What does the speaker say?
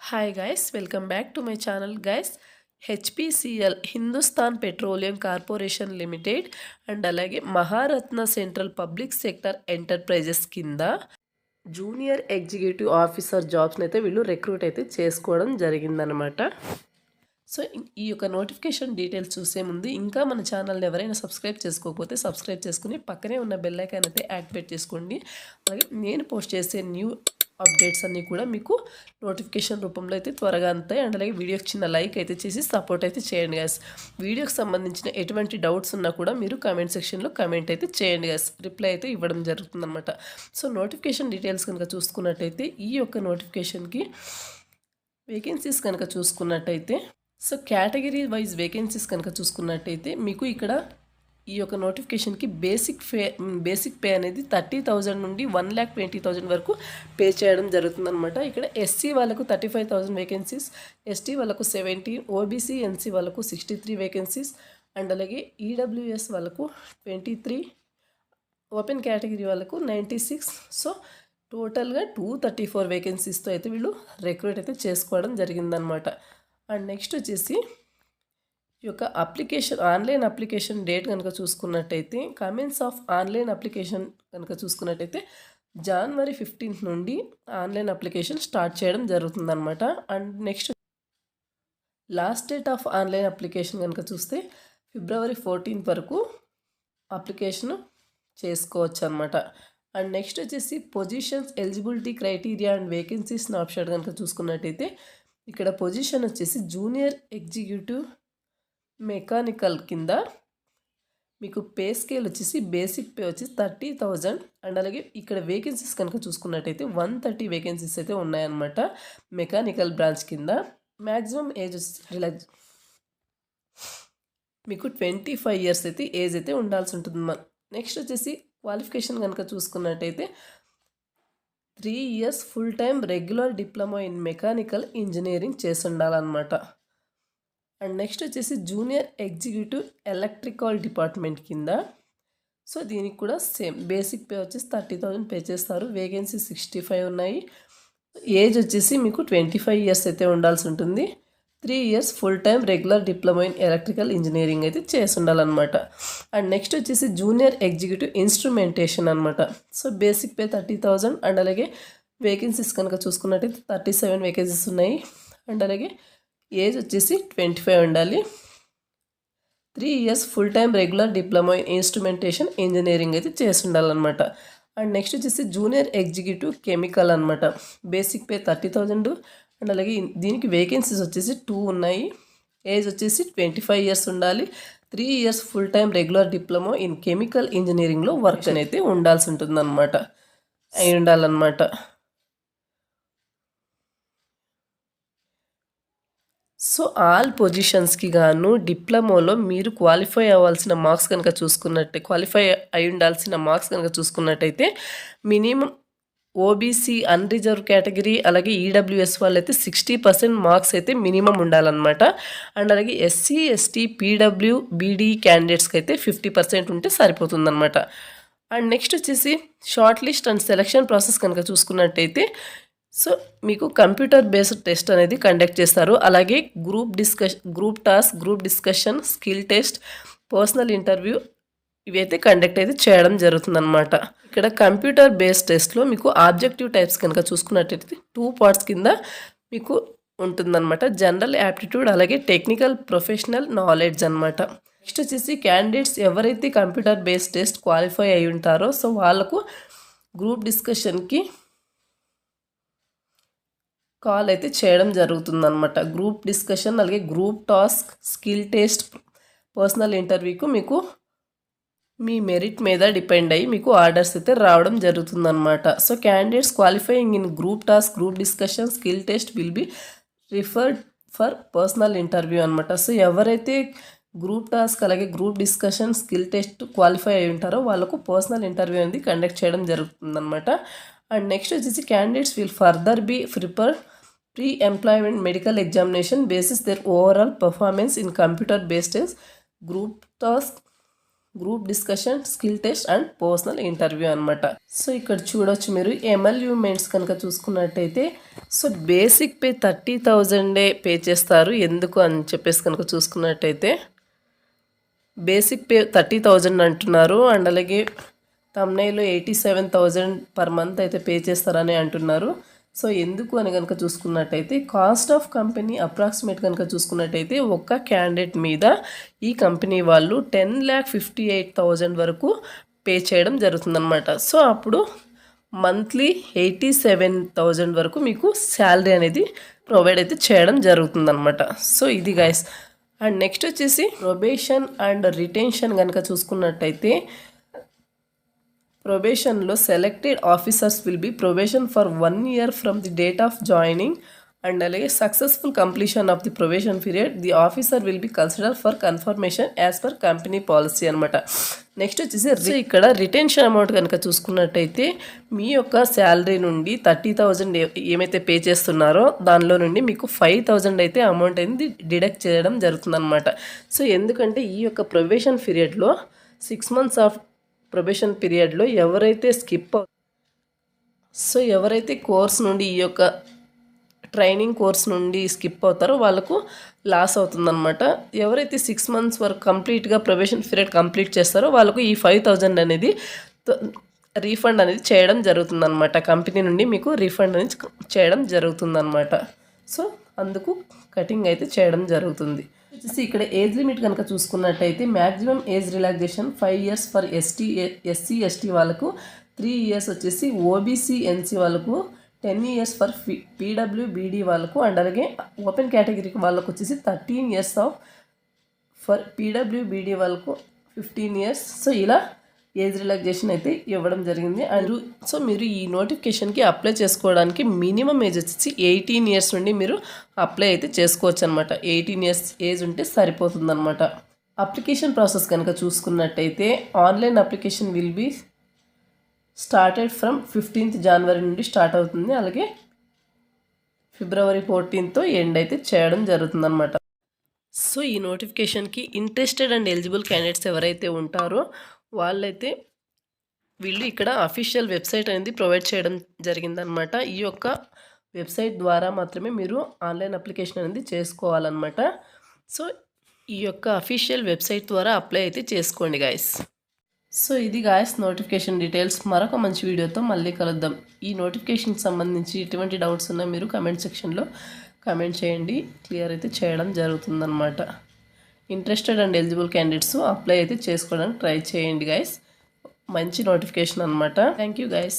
Hi guys, welcome back to my channel guys. HPCL Hindustan petroleum corporation limited and అలాగే Maharatna central public sector enterprises కింద junior executive officer జాబ్స్ని అయితే వీళ్ళు recruit అయితే చేసుకోవడం జరిగిందనమాట. సో ఈ యొక్క నోటిఫికేషన్ డీటెయిల్స్ చూసే ముందు ఇంకా మన ఛానల్ని ఎవరైనా సబ్స్క్రైబ్ చేసుకోకపోతే సబ్స్క్రైబ్ చేసుకుని పక్కనే ఉన్న బెల్ ఐకాన్ అయితే యాక్టివేట్ చేసుకోండి. అలాగే నేను పోస్ట్ చేసే న్యూ అప్డేట్స్ అన్నీ కూడా మీకు నోటిఫికేషన్ రూపంలో అయితే త్వరగా అందుతాయి. అండ్ అలాగే వీడియోకి చిన్న లైక్ అయితే చేసి సపోర్ట్ అయితే చేయండి గైస్. వీడియోకి సంబంధించిన ఎటువంటి డౌట్స్ ఉన్నా కూడా మీరు కామెంట్ సెక్షన్లో కామెంట్ అయితే చేయండి గైస్. రిప్లై అయితే ఇవ్వడం జరుగుతుందన్నమాట. సో నోటిఫికేషన్ డీటెయిల్స్ కనుక చూసుకున్నట్టయితే ఈ యొక్క నోటిఫికేషన్కి వేకెన్సీస్ కనుక చూసుకున్నట్టయితే సో కేటగిరీ వైజ్ వేకెన్సీస్ కనుక చూసుకున్నట్టయితే మీకు ఇక్కడ ఈ యొక్క నోటిఫికేషన్కి బేసిక్ పే అనేది 30,000 నుండి 1,20,000 వరకు పే చేయడం జరుగుతుందన్నమాట. ఇక్కడ ఎస్సీ వాళ్ళకు 35,000 వేకెన్సీస్, ఎస్టీ వాళ్ళకు 17, ఓబీసీ ఎన్సీ వాళ్ళకు 63 వేకెన్సీస్, అండ్ అలాగే ఈడబ్ల్యూఎస్ వాళ్ళకు 23, ఓపెన్ కేటగిరీ వాళ్ళకు 96. సో టోటల్గా 234 వేకెన్సీస్తో అయితే వీళ్ళు రిక్రూట్ అయితే చేసుకోవడం జరిగిందనమాట. అండ్ నెక్స్ట్ వచ్చేసి ఈ యొక్క ఆన్లైన్ అప్లికేషన్ డేట్ కనుక చూసుకున్నట్టయితే కమెంట్స్ ఆఫ్ ఆన్లైన్ అప్లికేషన్ కనుక చూసుకున్నట్టయితే January 15th నుండి ఆన్లైన్ అప్లికేషన్ స్టార్ట్ చేయడం జరుగుతుందన్నమాట. And next last date of online application కనుక చూస్తే February 14th వరకు అప్లికేషన్ చేసుకోవచ్చు అనమాట. అండ్ నెక్స్ట్ వచ్చేసి positions, eligibility criteria and vacancies option కనుక చూసుకున్నట్టయితే ఇక్కడ పొజిషన్ వచ్చేసి జూనియర్ ఎగ్జిక్యూటివ్ మెకానికల్ కింద మీకు పే స్కేల్ వచ్చేసి బేసిక్ పే వచ్చేసి 30,000. అండ్ అలాగే ఇక్కడ వేకెన్సీస్ కనుక చూసుకున్నట్టయితే 130 వేకెన్సీస్ అయితే ఉన్నాయన్నమాట మెకానికల్ బ్రాంచ్ కింద. మ్యాక్సిమం ఏజ్ వచ్చేసి మీకు 25 years అయితే ఏజ్ అయితే ఉండాల్సి ఉంటుంది. నెక్స్ట్ వచ్చేసి క్వాలిఫికేషన్ కనుక చూసుకున్నట్టయితే 3 years full time regular diploma in mechanical engineering చేసి ఉండాలన్నమాట. అండ్ నెక్స్ట్ వచ్చేసి జూనియర్ ఎగ్జిక్యూటివ్ ఎలక్ట్రికల్ డిపార్ట్మెంట్ కింద. సో దీనికి కూడా సేమ్ బేసిక్ పే వచ్చేసి 30,000 పే చేస్తారు. వేకెన్సీ 65 ఉన్నాయి. ఏజ్ వచ్చేసి మీకు 25 years అయితే ఉండాల్సి ఉంటుంది. 3 years full time regular diploma in electrical engineering అయితే చేసి ఉండాలన్నమాట. అండ్ నెక్స్ట్ వచ్చేసి జూనియర్ ఎగ్జిక్యూటివ్ ఇన్స్ట్రుమెంటేషన్ అనమాట. So basic pay 30,000. అండ్ అలాగే వేకెన్సీస్ కనుక చూసుకున్నట్టయితే 37 వేకెన్సీస్ ఉన్నాయి. అండ్ అలాగే ఏజ్ వచ్చేసి 25 ఉండాలి. 3 years full time regular diploma in instrumentation engineering అయితే చేసి ఉండాలన్నమాట. అండ్ నెక్స్ట్ వచ్చేసి జూనియర్ ఎగ్జిక్యూటివ్ కెమికల్ అనమాట. Basic pay 30,000. అండ్ అలాగే దీనికి వేకెన్సీస్ వచ్చేసి 2 ఉన్నాయి. ఏజ్ వచ్చేసి 25 years ఉండాలి. 3 years full time regular diploma in chemical ఇంజనీరింగ్లో వర్క్ అయితే ఉండాల్సి ఉంటుందన్నమాట, అయి ఉండాలన్నమాట. సో ఆల్ పొజిషన్స్కి గాను డిప్లొమాలో మీరు క్వాలిఫై అవ్వాల్సిన మార్క్స్ కనుక క్వాలిఫై అయి ఉండాల్సిన మార్క్స్ కనుక చూసుకున్నట్టయితే మినిమం ఓబీసీ అన్రిజర్వ్ కేటగిరీ అలాగే ఈడబ్ల్యూఎస్ వాళ్ళైతే 60% మార్క్స్ అయితే మినిమం ఉండాలన్నమాట. అండ్ అలాగే ఎస్సీ ఎస్టీ పీడబ్ల్యూ బీడీ క్యాండిడేట్స్కి అయితే 50% ఉంటే సరిపోతుందన్నమాట. అండ్ నెక్స్ట్ వచ్చేసి short list and selection process కనుక చూసుకున్నట్టయితే సో మీకు కంప్యూటర్ బేస్డ్ టెస్ట్ అనేది కండక్ట్ చేస్తారు. అలాగే group task, group discussion, skill test, personal interview ఇవైతే కండక్ట్ అయితే చేయడం జరుగుతుందన్నమాట. ఇక్కడ కంప్యూటర్ బేస్డ్ టెస్ట్లో మీకు ఆబ్జెక్టివ్ టైప్స్ కనుక చూసుకున్నట్టయితే 2 parts కింద మీకు ఉంటుందన్నమాట. జనరల్ యాప్టిట్యూడ్ అలాగే టెక్నికల్ ప్రొఫెషనల్ నాలెడ్జ్ అనమాట. నెక్స్ట్ వచ్చేసి క్యాండిడేట్స్ ఎవరైతే కంప్యూటర్ బేస్డ్ టెస్ట్ క్వాలిఫై అయి ఉంటారో సో వాళ్ళకు గ్రూప్ డిస్కషన్కి కాల్ అయితే చేయడం జరుగుతుందన్నమాట. గ్రూప్ డిస్కషన్ అలాగే group task, skill test, personal ఇంటర్వ్యూకు మీకు మీ మెరిట్ మీద డిపెండ్ అయ్యి మీకు ఆర్డర్స్ అయితే రావడం జరుగుతుందన్నమాట. So candidates qualifying in group task, group discussion, skill test will be referred for personal interview అనమాట. సో ఎవరైతే గ్రూప్ టాస్క్ అలాగే group discussion, skill test qualify అయి ఉంటారో వాళ్ళకు పర్సనల్ ఇంటర్వ్యూ అనేది కండక్ట్ చేయడం జరుగుతుందన్నమాట. అండ్ నెక్స్ట్ వచ్చేసి candidates will further be prepare pre-employment medical examination basis their overall performance in computer based test, group task, group discussion, skill test and personal interview అనమాట. So ఇక్కడ చూడొచ్చు మీరు ఎమల్యూమెంట్స్ కనుక చూసుకున్నట్టయితే సో బేసిక్ పే 30,000 పే చేస్తారు. ఎందుకు అని చెప్పేసి కనుక చూసుకున్నట్టయితే బేసిక్ పే 30,000 అంటున్నారు. అండ్ అలాగే తమ్నైలో 87,000 పర్ మంత్ అయితే పే చేస్తారని అంటున్నారు. సో ఎందుకు అని కనుక చూసుకున్నట్టయితే కాస్ట్ ఆఫ్ కంపెనీ అప్రాక్సిమేట్ కనుక చూసుకున్నట్టయితే ఒక్క క్యాండిడేట్ మీద ఈ కంపెనీ వాళ్ళు 10,58,000 వరకు పే చేయడం జరుగుతుందన్నమాట. సో అప్పుడు మంత్లీ 87,000 వరకు మీకు శాలరీ అనేది ప్రొవైడ్ అయితే చేయడం జరుగుతుందన్నమాట. సో ఇది గైస్. అండ్ నెక్స్ట్ వచ్చేసి ప్రొబేషన్ అండ్ రిటెన్షన్ కనుక చూసుకున్నట్టయితే ప్రొబేషన్లో selected officers will be probation for 1 year from the date of joining and అలాగే successful completion of the probation period the officer will be consider for confirmation as per company policy అనమాట. Next వచ్చేసి ఇక్కడ retention amount కనుక చూసుకున్నట్టయితే మీ యొక్క salary నుండి 30,000 ఏమైతే pay చేస్తున్నారో దానిలో నుండి మీకు 5,000 అయితే అమౌంట్ అనేది డిడక్ట్ చేయడం జరుగుతుందన్నమాట. సో ఎందుకంటే ఈ యొక్క ప్రొబేషన్ పీరియడ్లో 6 months ఆఫ్ ప్రొబేషన్ పీరియడ్లో ఎవరైతే కోర్స్ నుండి ఈ యొక్క ట్రైనింగ్ కోర్స్ నుండి స్కిప్ అవుతారో వాళ్ళకు లాస్ అవుతుందన్నమాట. ఎవరైతే 6 months వరకు కంప్లీట్గా ప్రొబేషన్ పీరియడ్ కంప్లీట్ చేస్తారో వాళ్ళకు ఈ 5,000 అనేది రీఫండ్ అనేది చేయడం జరుగుతుందన్నమాట. కంపెనీ నుండి మీకు రీఫండ్ అనేది చేయడం జరుగుతుందన్నమాట. సో అందుకు కటింగ్ అయితే చేయడం జరుగుతుంది. వచ్చేసి ఇక్కడ ఏజ్ లిమిట్ కనుక చూసుకున్నట్టయితే maximum age relaxation 5 years for SC ST వాళ్ళకు, 3 years వచ్చేసి ఓబీసీ ఎన్సీ వాళ్ళకు, 10 years ఫర్ పీడబ్ల్యూబీడీ వాళ్ళకు అండ్ అలాగే ఓపెన్ కేటగిరీకి వాళ్ళకు వచ్చేసి 13 years ఫర్ పీడబ్ల్యూబీడీ వాళ్ళకు 15 years. సో ఇలా ఏజ్ రిలాక్సేషన్ అయితే ఇవ్వడం జరిగింది. అండ్ సో మీరు ఈ నోటిఫికేషన్కి అప్లై చేసుకోవడానికి మినిమం ఏజ్ వచ్చేసి 18 years నుండి మీరు అప్లై అయితే చేసుకోవచ్చు అనమాట. 18 years ఏజ్ ఉంటే సరిపోతుందన్నమాట. అప్లికేషన్ ప్రాసెస్ కనుక చూసుకున్నట్టయితే online application will be started from 15th January నుండి స్టార్ట్ అవుతుంది. అలాగే February 14th ఎండ్ అయితే చేయడం జరుగుతుందన్నమాట. సో ఈ నోటిఫికేషన్కి ఇంట్రెస్టెడ్ అండ్ ఎలిజిబుల్ క్యాండిడేట్స్ ఎవరైతే ఉంటారో వీళ్ళు ఇక్కడ అఫీషియల్ వెబ్సైట్ అనేది ప్రొవైడ్ చేయడం జరిగిందనమాట. ఈ యొక్క వెబ్సైట్ ద్వారా మాత్రమే మీరు ఆన్లైన్ అప్లికేషన్ అనేది చేసుకోవాలన్నమాట. సో ఈ యొక్క అఫీషియల్ వెబ్సైట్ ద్వారా అప్లై అయితే చేసుకోండి గాయస్. సో ఇది గాయస్ నోటిఫికేషన్ డీటెయిల్స్. మరొక మంచి వీడియోతో మళ్ళీ కలుద్దాం. ఈ నోటిఫికేషన్కి సంబంధించి ఎటువంటి డౌట్స్ ఉన్నా మీరు కమెంట్ సెక్షన్లో కమెంట్ చేయండి. క్లియర్ అయితే చేయడం జరుగుతుందన్నమాట. Interested and eligible candidates apply అయితే చేసుకోవడానికి ట్రై చేయండి గైస్. మంచి నోటిఫికేషన్ అనమాట. Thank you guys.